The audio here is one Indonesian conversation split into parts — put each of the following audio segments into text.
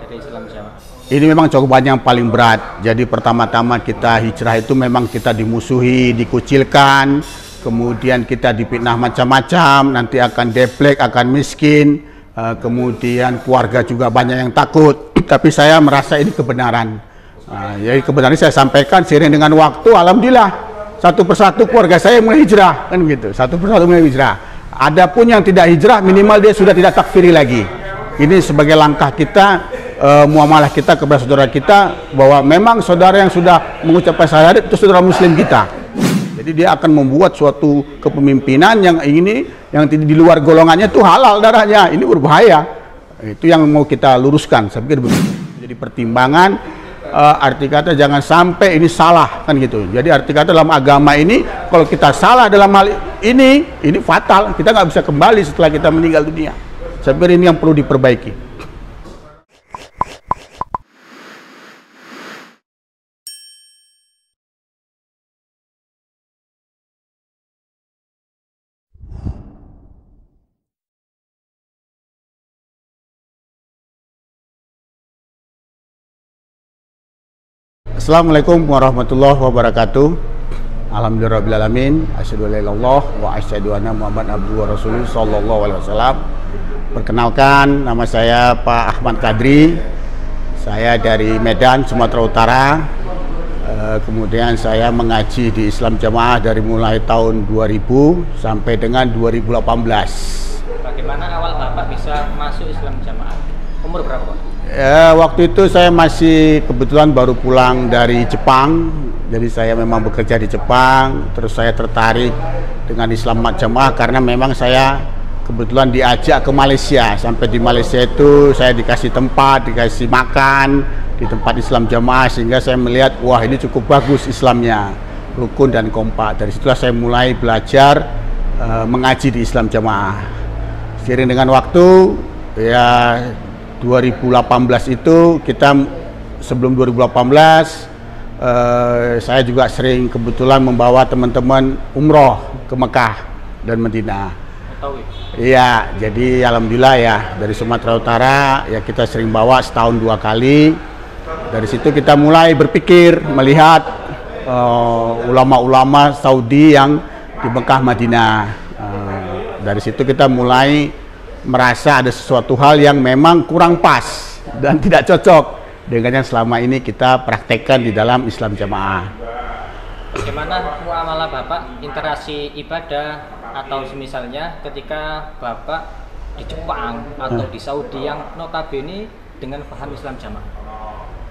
dari Islam Jamaah? Ini memang cobaan yang paling berat. Jadi pertama-tama kita hijrah itu memang kita dimusuhi, dikucilkan, kemudian kita dipitnah macam-macam, nanti akan deplek, akan miskin, kemudian keluarga juga banyak yang takut. Tapi saya merasa ini kebenaran. Jadi kebenaran saya sampaikan seiring dengan waktu, alhamdulillah satu persatu keluarga saya mulai hijrah, kan gitu. Satu persatu mulai hijrah. Adapun yang tidak hijrah, minimal dia sudah tidak takfiri lagi. Ini sebagai langkah kita, muamalah kita kepada saudara kita, bahwa memang saudara yang sudah mengucapkan syahadat itu saudara muslim kita. Jadi dia akan membuat suatu kepemimpinan yang ini, yang di luar golongannya itu halal darahnya, ini berbahaya. Itu yang mau kita luruskan. Saya pikir begitu. Jadi pertimbangan, arti kata jangan sampai ini salah, kan gitu. Jadi arti kata dalam agama ini, kalau kita salah dalam hal ini fatal. Kita nggak bisa kembali setelah kita meninggal dunia. Saya pikir ini yang perlu diperbaiki. Assalamualaikum warahmatullahi wabarakatuh. Alhamdulillahirrahmanirrahim. Asyhadu an la ilaha illallah wa asyhadu anna Muhammadan abduhu wa rasuluh sallallahu alaihi wasallam. Perkenalkan, nama saya Pak Ahmad Kadri. Saya dari Medan, Sumatera Utara. Kemudian saya mengaji di Islam Jamaah dari mulai tahun 2000 sampai dengan 2018. Bagaimana awal Bapak bisa masuk Islam Jamaah? Umur berapa, Pak? Waktu itu saya masih kebetulan baru pulang dari Jepang, jadi saya memang bekerja di Jepang. Terus saya tertarik dengan Islam Jamaah karena memang saya kebetulan diajak ke Malaysia. Sampai di Malaysia itu saya dikasih tempat, dikasih makan di tempat Islam Jamaah, sehingga saya melihat wah ini cukup bagus Islamnya, rukun dan kompak. Dari situlah saya mulai belajar mengaji di Islam Jamaah. Seiring dengan waktu, ya 2018 itu kita, sebelum 2018 saya juga sering kebetulan membawa teman-teman umroh ke Mekah dan Madinah. Iya, jadi alhamdulillah ya dari Sumatera Utara ya kita sering bawa setahun 2 kali. Dari situ kita mulai berpikir melihat ulama-ulama Saudi yang di Mekah Madinah. Dari situ kita mulai merasa ada sesuatu hal yang memang kurang pas dan tidak cocok dengan yang selama ini kita praktekkan di dalam Islam Jamaah. Bagaimana muamalah Bapak, interaksi ibadah atau semisalnya ketika Bapak di Jepang atau di Saudi yang notabene dengan paham Islam Jamaah?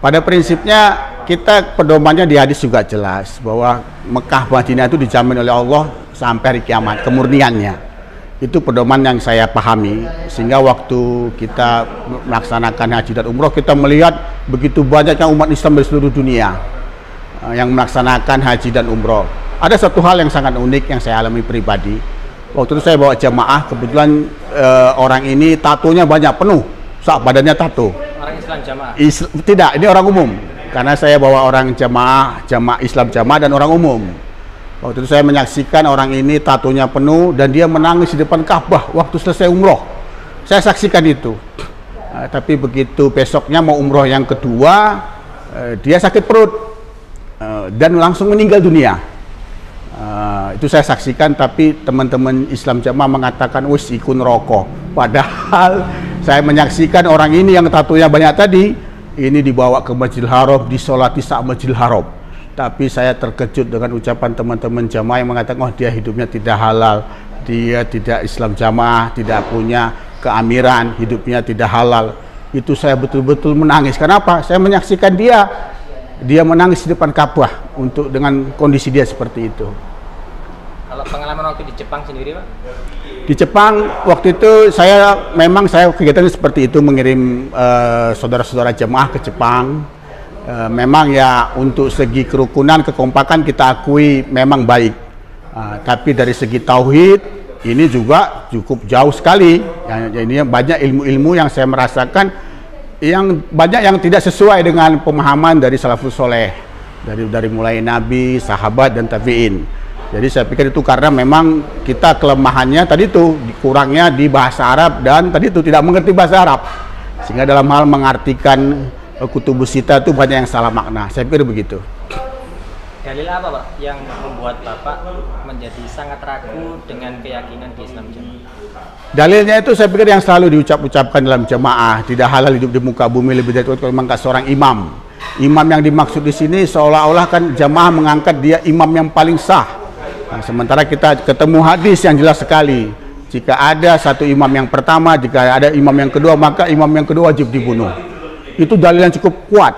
Pada prinsipnya kita pedomannya di hadis juga jelas bahwa Mekah Madinah itu dijamin oleh Allah sampai hari kiamat, kemurniannya. Itu pedoman yang saya pahami, sehingga waktu kita melaksanakan haji dan umroh kita melihat begitu banyaknya umat Islam dari seluruh dunia yang melaksanakan haji dan umroh. Ada satu hal yang sangat unik yang saya alami pribadi. Waktu itu saya bawa jamaah, kebetulan orang ini tatonya banyak, penuh, sak badannya tato. Orang Islam Jamaah? Tidak, ini orang umum. Karena saya bawa orang jamaah Islam Jamaah dan orang umum. Waktu itu saya menyaksikan orang ini tatonya penuh dan dia menangis di depan Ka'bah waktu selesai umroh. Saya saksikan itu. Tapi begitu besoknya mau umroh yang kedua, dia sakit perut dan langsung meninggal dunia. Itu saya saksikan, tapi teman-teman Islam Jamaah mengatakan wis ikun rokok. Padahal saya menyaksikan orang ini yang tatonya banyak tadi, ini dibawa ke Masjidil Haram, disolati saat Masjidil Haram. Tapi saya terkejut dengan ucapan teman-teman jamaah yang mengatakan, oh dia hidupnya tidak halal, dia tidak Islam Jamaah, tidak punya keamiran, hidupnya tidak halal. Itu saya betul-betul menangis. Kenapa? Saya menyaksikan dia menangis di depan Ka'bah untuk dengan kondisi dia seperti itu. Kalau pengalaman waktu di Jepang sendiri, Pak? Di Jepang waktu itu saya kegiatannya seperti itu, mengirim saudara-saudara jamaah ke Jepang. Memang ya untuk segi kerukunan, kekompakan kita akui memang baik, tapi dari segi tauhid ini juga cukup jauh sekali. Ini banyak ilmu-ilmu yang saya merasakan yang banyak yang tidak sesuai dengan pemahaman dari salafus soleh, dari mulai nabi, sahabat dan tabi'in. Jadi saya pikir itu karena memang kita kelemahannya tadi itu kurangnya di bahasa Arab dan tadi itu tidak mengerti bahasa Arab. Sehingga dalam hal mengartikan kutubus sita itu banyak yang salah makna. Saya pikir begitu. Dalil apa Pak yang membuat Bapak menjadi sangat ragu dengan keyakinan di Islam Jamaah? Dalilnya itu saya pikir yang selalu diucap-ucapkan dalam jamaah, tidak halal hidup di muka bumi lebih dari itu memang seorang imam. Imam yang dimaksud di sini seolah-olah kan jamaah mengangkat dia imam yang paling sah. Nah, sementara kita ketemu hadis yang jelas sekali. Jika ada satu imam yang pertama, jika ada imam yang kedua, maka imam yang kedua wajib dibunuh. Itu dalil yang cukup kuat.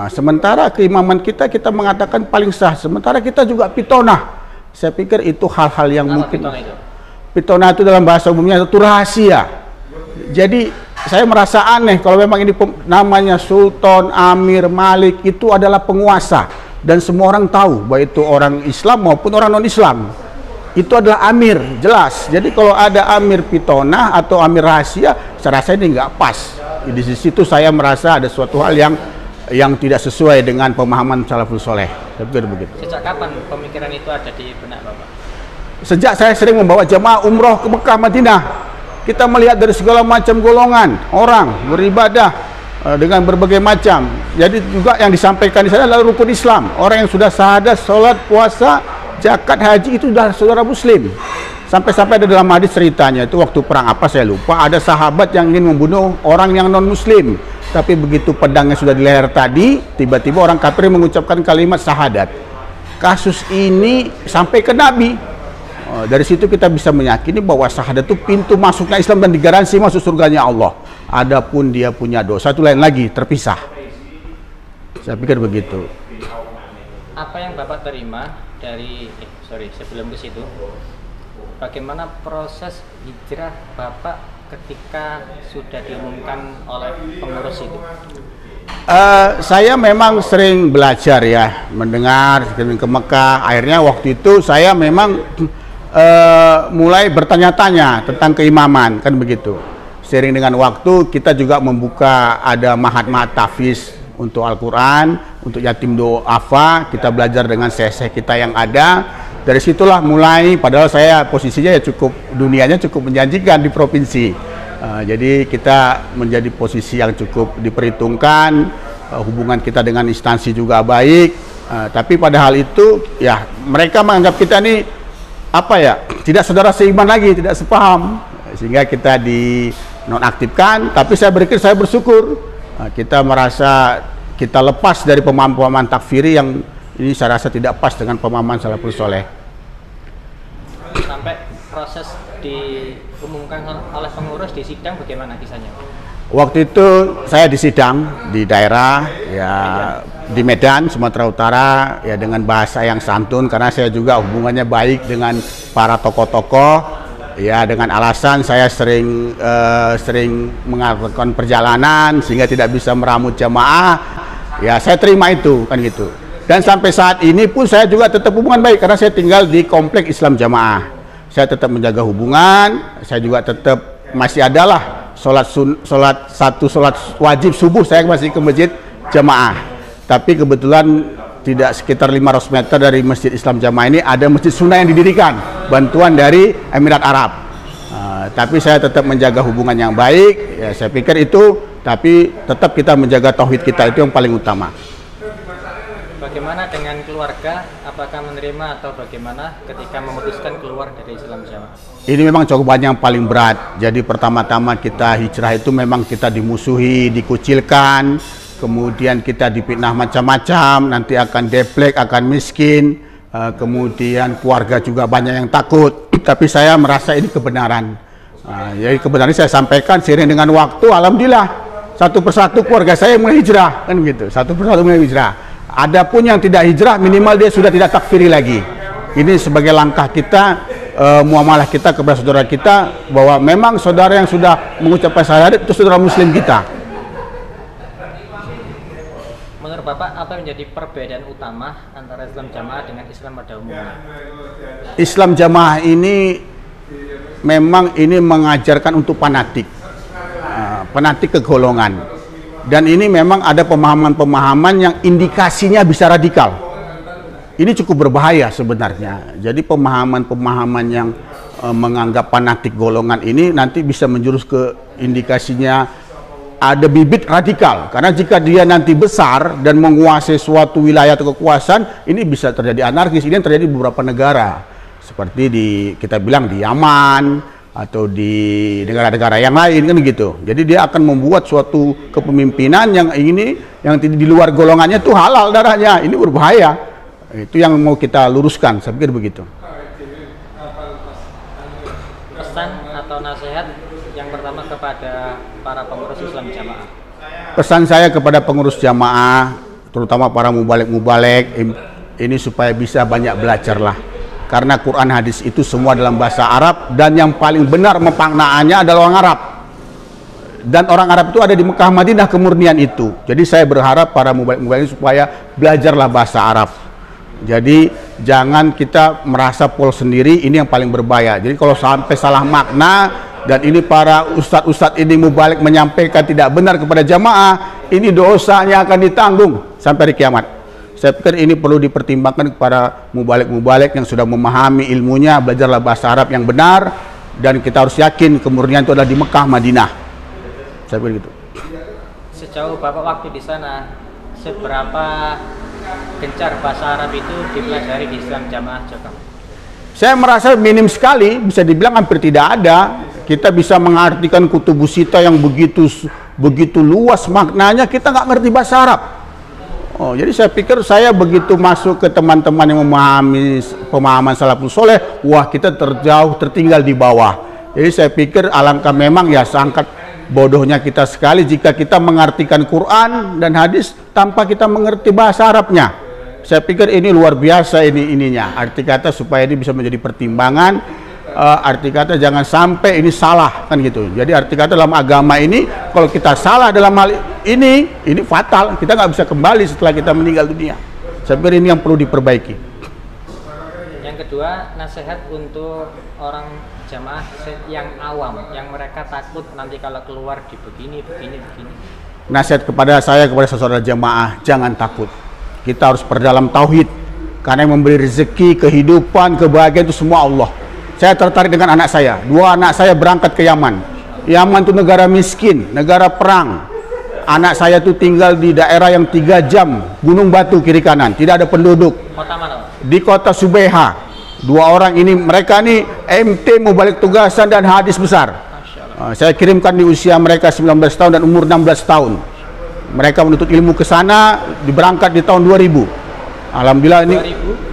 Sementara keimaman kita mengatakan paling sah. Sementara kita juga pitonah. Saya pikir itu hal-hal yang mungkin. Pitonah itu dalam bahasa umumnya itu rahasia. Jadi saya merasa aneh kalau memang ini namanya sultan, amir, malik itu adalah penguasa dan semua orang tahu baik itu orang Islam maupun orang non-Islam. Itu adalah amir, jelas. Jadi kalau ada amir pitonah atau amir rahasia, saya rasa ini nggak pas. Di situ saya merasa ada suatu hal yang tidak sesuai dengan pemahaman salafus soleh. Saya pikir begitu. Sejak kapan pemikiran itu ada di benak Bapak? Sejak saya sering membawa jamaah umroh ke Mekah, Madinah, kita melihat dari segala macam golongan orang beribadah dengan berbagai macam. Jadi juga yang disampaikan di sana adalah rukun Islam. Orang yang sudah syahadat, sholat, puasa, zakat, haji itu sudah saudara Muslim. Sampai-sampai ada dalam hadis ceritanya itu waktu perang apa saya lupa, ada sahabat yang ingin membunuh orang yang non Muslim. Tapi begitu pedangnya sudah di leher tadi, tiba-tiba orang kafir mengucapkan kalimat syahadat. Kasus ini sampai ke Nabi. Dari situ kita bisa meyakini bahwa syahadat itu pintu masuknya Islam dan digaransi masuk surganya Allah. Adapun dia punya dosa itu lain lagi, terpisah. Saya pikir begitu. Apa yang Bapak terima dari sebelum ke situ, bagaimana proses hijrah Bapak ketika sudah diumumkan oleh pengurus itu? Saya memang sering belajar ya, mendengar ke Mekah. Akhirnya waktu itu saya memang mulai bertanya-tanya tentang keimaman, kan begitu. Sering dengan waktu kita juga membuka ada mahat-mahat tahfiz untuk Al-Quran, untuk yatim du'afa. Kita belajar dengan syekh-syekh kita yang ada. Dari situlah mulai, padahal saya posisinya ya dunianya cukup menjanjikan di provinsi. Jadi kita menjadi posisi yang cukup diperhitungkan, hubungan kita dengan instansi juga baik. Tapi pada hal itu ya mereka menganggap kita ini tidak saudara seiman lagi, tidak sepaham, sehingga kita dinonaktifkan. Tapi saya bersyukur kita merasa kita lepas dari pemahaman takfiri yang ini saya rasa tidak pas dengan pemahaman salafus soleh. Sampai proses diumumkan oleh pengurus di sidang bagaimana kisahnya? Waktu itu saya di sidang di daerah ya di Medan, Sumatera Utara ya dengan bahasa yang santun karena saya juga hubungannya baik dengan para tokoh-tokoh ya, dengan alasan saya sering melakukan perjalanan sehingga tidak bisa meramu jamaah. Ya saya terima itu kan gitu. Dan sampai saat ini pun saya juga tetap hubungan baik karena saya tinggal di komplek Islam Jamaah. Saya tetap menjaga hubungan, saya juga tetap masih adalah sholat wajib subuh saya masih ke masjid Jamaah. Tapi kebetulan tidak sekitar 500 meter dari Masjid Islam Jamaah ini ada masjid sunnah yang didirikan, bantuan dari Emirat Arab. Tapi saya tetap menjaga hubungan yang baik, ya saya pikir itu, tapi tetap kita menjaga tauhid kita itu yang paling utama. Bagaimana dengan keluarga? Apakah menerima atau bagaimana ketika memutuskan keluar dari Islam Jamaah? Ini memang cobaan yang paling berat. Jadi pertama-tama kita hijrah itu memang kita dimusuhi, dikucilkan, kemudian kita dipitnah macam-macam, nanti akan deplek, akan miskin, kemudian keluarga juga banyak yang takut. Tapi saya merasa ini kebenaran. Jadi kebenaran saya sampaikan seiring dengan waktu, alhamdulillah satu persatu keluarga saya mulai hijrah, kan gitu. Satu persatu mulai hijrah. Adapun yang tidak hijrah minimal dia sudah tidak takfiri lagi. Ini sebagai langkah kita, muamalah kita kepada saudara kita bahwa memang saudara yang sudah mengucapkan syahadat itu saudara muslim kita. Menurut Bapak apa yang menjadi perbedaan utama antara Islam Jamaah dengan Islam pada umumnya? Islam Jamaah ini memang ini mengajarkan untuk fanatik kegolongan. Dan ini memang ada pemahaman-pemahaman yang indikasinya bisa radikal. Ini cukup berbahaya sebenarnya. Jadi pemahaman-pemahaman yang menganggap fanatik golongan ini nanti bisa menjurus ke indikasinya ada bibit radikal, karena jika dia nanti besar dan menguasai suatu wilayah atau kekuasaan, ini bisa terjadi anarkis. Ini yang terjadi di beberapa negara, seperti kita bilang di Yaman atau di negara-negara yang lain kan gitu. Jadi dia akan membuat suatu kepemimpinan yang di luar golongannya itu halal darahnya. Ini berbahaya. Itu yang mau kita luruskan, saya pikir begitu. Pesan atau nasihat yang pertama kepada para pengurus Islam Jamaah. Pesan saya kepada pengurus jamaah, terutama para mubalek ini supaya bisa banyak belajarlah. Karena Quran hadis itu semua dalam bahasa Arab, dan yang paling benar memaknaannya adalah orang Arab. Dan orang Arab itu ada di Mekah Madinah kemurnian itu. Jadi saya berharap para mubalek supaya belajarlah bahasa Arab. Jadi jangan kita merasa pol sendiri, ini yang paling berbahaya. Jadi kalau sampai salah makna dan ini para ustadz-ustadz ini mubalik menyampaikan tidak benar kepada jamaah, ini dosanya akan ditanggung sampai hari kiamat. Saya pikir ini perlu dipertimbangkan kepada mubalik-mubalik yang sudah memahami ilmunya. Belajarlah bahasa Arab yang benar, dan kita harus yakin kemurnian itu adalah di Mekah Madinah. Saya pikir gitu. Sejauh Bapak waktu di sana, seberapa gencar bahasa Arab itu dipelajari di Islam Jamaah Jokam? Saya merasa minim sekali, bisa dibilang hampir tidak ada. Kita bisa mengartikan kutubus sita yang begitu luas maknanya, kita nggak ngerti bahasa Arab. Oh, jadi saya pikir saya begitu masuk ke teman-teman yang memahami pemahaman salafus soleh, wah kita tertinggal di bawah. Jadi saya pikir alangkah memang ya seangkat bodohnya kita sekali jika kita mengartikan Quran dan hadis tanpa kita mengerti bahasa Arabnya. Saya pikir ini luar biasa ininya. Arti kata supaya ini bisa menjadi pertimbangan. Arti kata jangan sampai ini salah kan gitu. Jadi arti kata dalam agama ini kalau kita salah dalam hal ini fatal. Kita nggak bisa kembali setelah kita meninggal dunia. Saya pikir ini yang perlu diperbaiki. Yang kedua, nasihat untuk orang jamaah yang awam, yang mereka takut nanti kalau keluar di begini. Nasihat kepada saya, kepada saudara jamaah, jangan takut. Kita harus perdalam tauhid, karena yang memberi rezeki, kehidupan, kebahagiaan itu semua Allah. Saya tertarik dengan anak saya. 2 anak saya berangkat ke Yaman. Yaman itu negara miskin, negara perang. Anak saya itu tinggal di daerah yang 3 jam, gunung batu kiri kanan, tidak ada penduduk. Kota mana? Di kota Subaiha. 2 orang ini, mereka ini MT mau balik tugasan dan hadis besar. Saya kirimkan di usia mereka 19 tahun dan umur 16 tahun. Mereka menuntut ilmu ke sana, diberangkat di tahun 2000. Alhamdulillah ini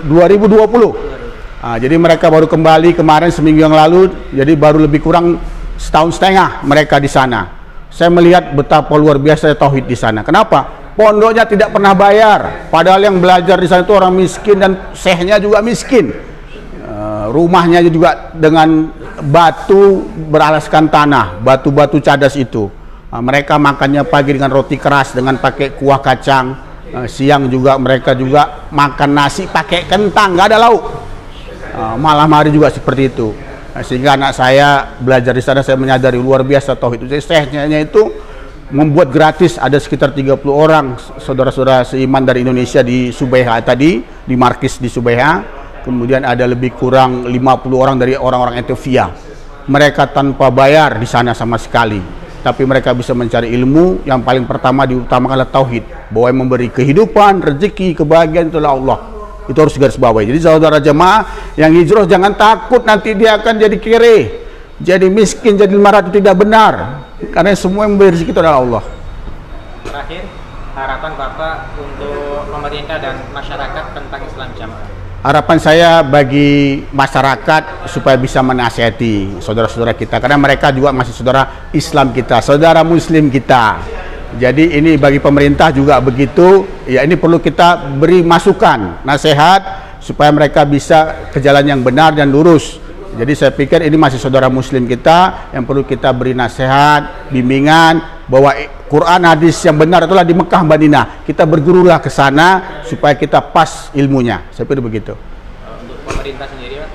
2020. Jadi mereka baru kembali kemarin seminggu yang lalu, jadi baru lebih kurang setahun setengah mereka di sana. Saya melihat betapa luar biasa tauhid di sana. Kenapa? Pondoknya tidak pernah bayar, padahal yang belajar di sana itu orang miskin dan syekhnya juga miskin. Rumahnya juga dengan batu beralaskan tanah, batu-batu cadas itu. Mereka makannya pagi dengan roti keras dengan pakai kuah kacang. Siang juga mereka juga makan nasi pakai kentang, nggak ada lauk. Malam hari juga seperti itu. Sehingga anak saya belajar di sana, saya menyadari luar biasa tauhid itu. Syekhnya itu membuat gratis, ada sekitar 30 orang saudara-saudara seiman dari Indonesia di Subaiha tadi, di markis di Subaiha. Kemudian ada lebih kurang 50 orang dari orang-orang Ethiopia. Mereka tanpa bayar di sana sama sekali. Tapi mereka bisa mencari ilmu. Yang paling pertama diutamakan adalah tauhid, bahwa yang memberi kehidupan, rezeki, kebahagiaan itu adalah Allah. Itu harus garis bawahi. Jadi saudara jemaah yang hijrah jangan takut nanti dia akan jadi kere, jadi miskin, jadi marah, itu tidak benar. Karena semua yang memberi rezeki itu adalah Allah. Terakhir, harapan Bapak untuk pemerintah dan masyarakat tentang Islam Jamaah. Harapan saya bagi masyarakat supaya bisa menasihati saudara-saudara kita, karena mereka juga masih saudara Islam kita, saudara Muslim kita. Jadi ini bagi pemerintah juga begitu. Ya, ini perlu kita beri masukan, nasihat supaya mereka bisa ke jalan yang benar dan lurus. Jadi saya pikir ini masih saudara Muslim kita yang perlu kita beri nasihat, bimbingan bahwa Quran hadis yang benar itulah di Mekah Madinah. Kita bergurulah ke sana supaya kita pas ilmunya. Saya pikir begitu. Untuk pemerintah sendiri, Pak?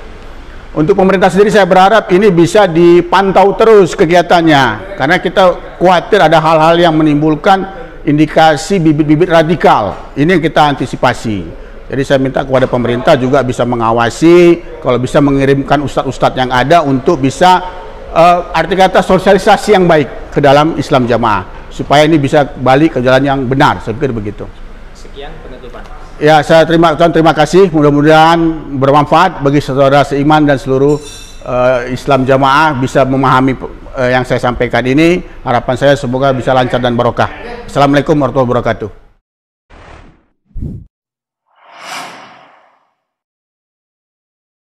Untuk pemerintah sendiri saya berharap ini bisa dipantau terus kegiatannya, karena kita khawatir ada hal-hal yang menimbulkan indikasi bibit-bibit radikal. Ini yang kita antisipasi. Jadi saya minta kepada pemerintah juga bisa mengawasi, kalau bisa mengirimkan ustadz-ustadz yang ada untuk bisa arti kata sosialisasi yang baik ke dalam Islam Jamaah. supaya ini bisa balik ke jalan yang benar. Saya pikir begitu. Sekian penutupan. Ya, saya terima kasih. Mudah-mudahan bermanfaat bagi saudara seiman dan seluruh Islam jamaah bisa memahami yang saya sampaikan ini. Harapan saya semoga bisa lancar dan barokah. Assalamualaikum warahmatullahi wabarakatuh.